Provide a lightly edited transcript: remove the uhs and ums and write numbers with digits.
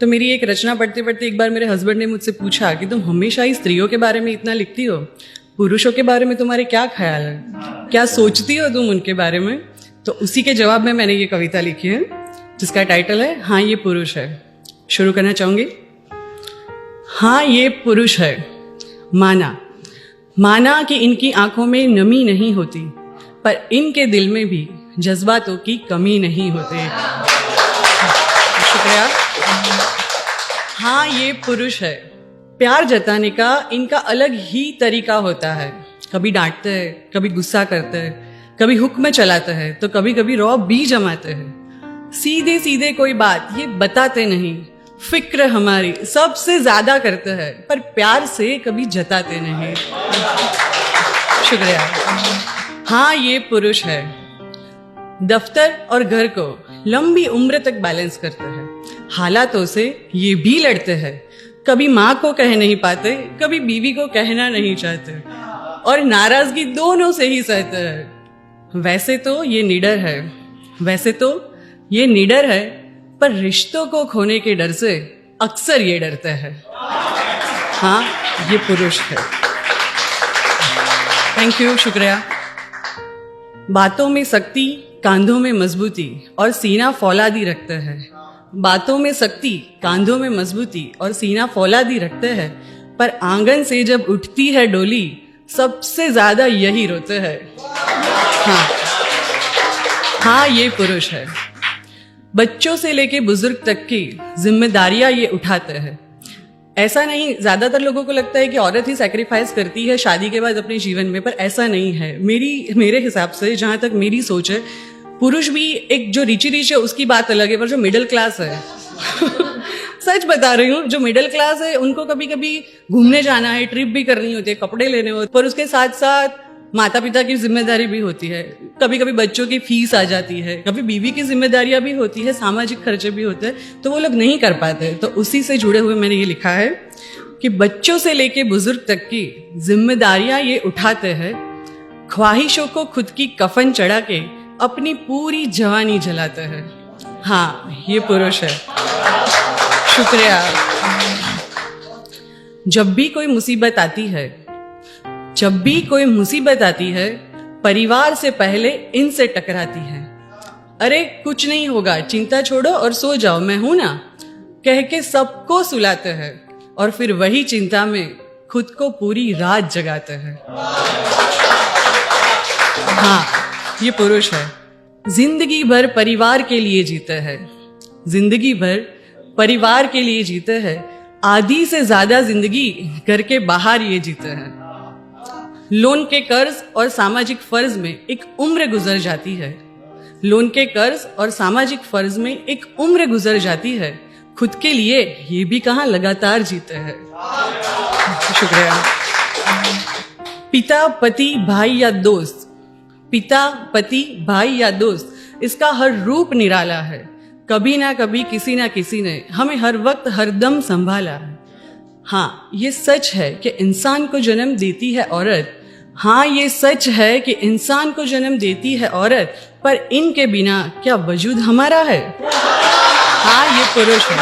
तो मेरी एक रचना पढ़ते पढ़ते एक बार मेरे हस्बैंड ने मुझसे पूछा कि तुम हमेशा ही स्त्रियों के बारे में इतना लिखती हो, पुरुषों के बारे में तुम्हारे क्या ख्याल है, क्या सोचती हो तुम उनके बारे में? तो उसी के जवाब में मैंने ये कविता लिखी है जिसका टाइटल है हाँ ये पुरुष है। शुरू करना चाहूंगी। हाँ ये पुरुष है, माना कि इनकी आंखों में नमी नहीं होती, पर इनके दिल में भी जज्बातों की कमी नहीं होती। शुक्रिया। हाँ ये पुरुष है, प्यार जताने का इनका अलग ही तरीका होता है। कभी डांटते हैं, कभी गुस्सा करते हैं, कभी हुक्म चलाते हैं, तो कभी कभी रौब भी जमाते हैं। सीधे सीधे कोई बात ये बताते नहीं, फिक्र हमारी सबसे ज्यादा करते हैं, पर प्यार से कभी जताते नहीं। शुक्रिया। हाँ ये पुरुष है, दफ्तर और घर को लंबी उम्र तक बैलेंस करते हैं। हालातों से ये भी लड़ते हैं, कभी माँ को कह नहीं पाते, कभी बीवी को कहना नहीं चाहते, और नाराजगी दोनों से ही सहते हैं। वैसे तो ये निडर है, पर रिश्तों को खोने के डर से अक्सर ये डरते हैं। हाँ ये पुरुष है। थैंक यू, शुक्रिया। बातों में सख्ती, कांधों में मजबूती और सीना फौलादी रखते हैं। बातों में सख्ती, कांधों में मजबूती और सीना फौलादी रखते हैं, पर आंगन से जब उठती है डोली, सबसे ज्यादा यही रोते हैं। हाँ ये पुरुष है। बच्चों से लेके बुजुर्ग तक की जिम्मेदारियां ये उठाते हैं। ऐसा नहीं, ज्यादातर लोगों को लगता है कि औरत ही सैक्रिफाइस करती है शादी के बाद अपने जीवन में, पर ऐसा नहीं है। मेरे हिसाब से, जहां तक मेरी सोच है, पुरुष भी एक जो रिच है उसकी बात अलग है, पर जो मिडिल क्लास है सच बता रही हूँ, जो मिडिल क्लास है उनको कभी कभी घूमने जाना है, ट्रिप भी करनी होती है, कपड़े लेने होते, पर उसके साथ साथ माता पिता की जिम्मेदारी भी होती है, कभी कभी बच्चों की फीस आ जाती है, कभी बीवी की जिम्मेदारियां भी होती है, सामाजिक खर्चे भी होते हैं, तो वो लोग नहीं कर पाते। तो उसी से जुड़े हुए मैंने ये लिखा है कि बच्चों से लेके बुजुर्ग तक की जिम्मेदारियां ये उठाते हैं, ख्वाहिशों को खुद की कफन चढ़ा के अपनी पूरी जवानी जलाते हैं। हाँ ये पुरुष है। शुक्रिया। जब भी कोई मुसीबत आती है, परिवार से पहले इनसे टकराती है। अरे कुछ नहीं होगा, चिंता छोड़ो और सो जाओ, मैं हूं ना, कह के सबको सुलाते हैं, और फिर वही चिंता में खुद को पूरी रात जगाते हैं। हाँ ये पुरुष है। जिंदगी भर परिवार के लिए जीते हैं, आधी से ज्यादा जिंदगी घर के बाहर ये जीते हैं। लोन के कर्ज और सामाजिक फर्ज में एक उम्र गुजर जाती है, खुद के लिए ये भी कहां लगातार जीते हैं। शुक्रिया। पिता पति भाई या दोस्त, इसका हर रूप निराला है। कभी ना कभी किसी ना किसी ने हमें हर वक्त हरदम संभाला है। हाँ ये सच है कि इंसान को जन्म देती है औरत, पर इनके बिना क्या वजूद हमारा है? हाँ ये पुरुष है।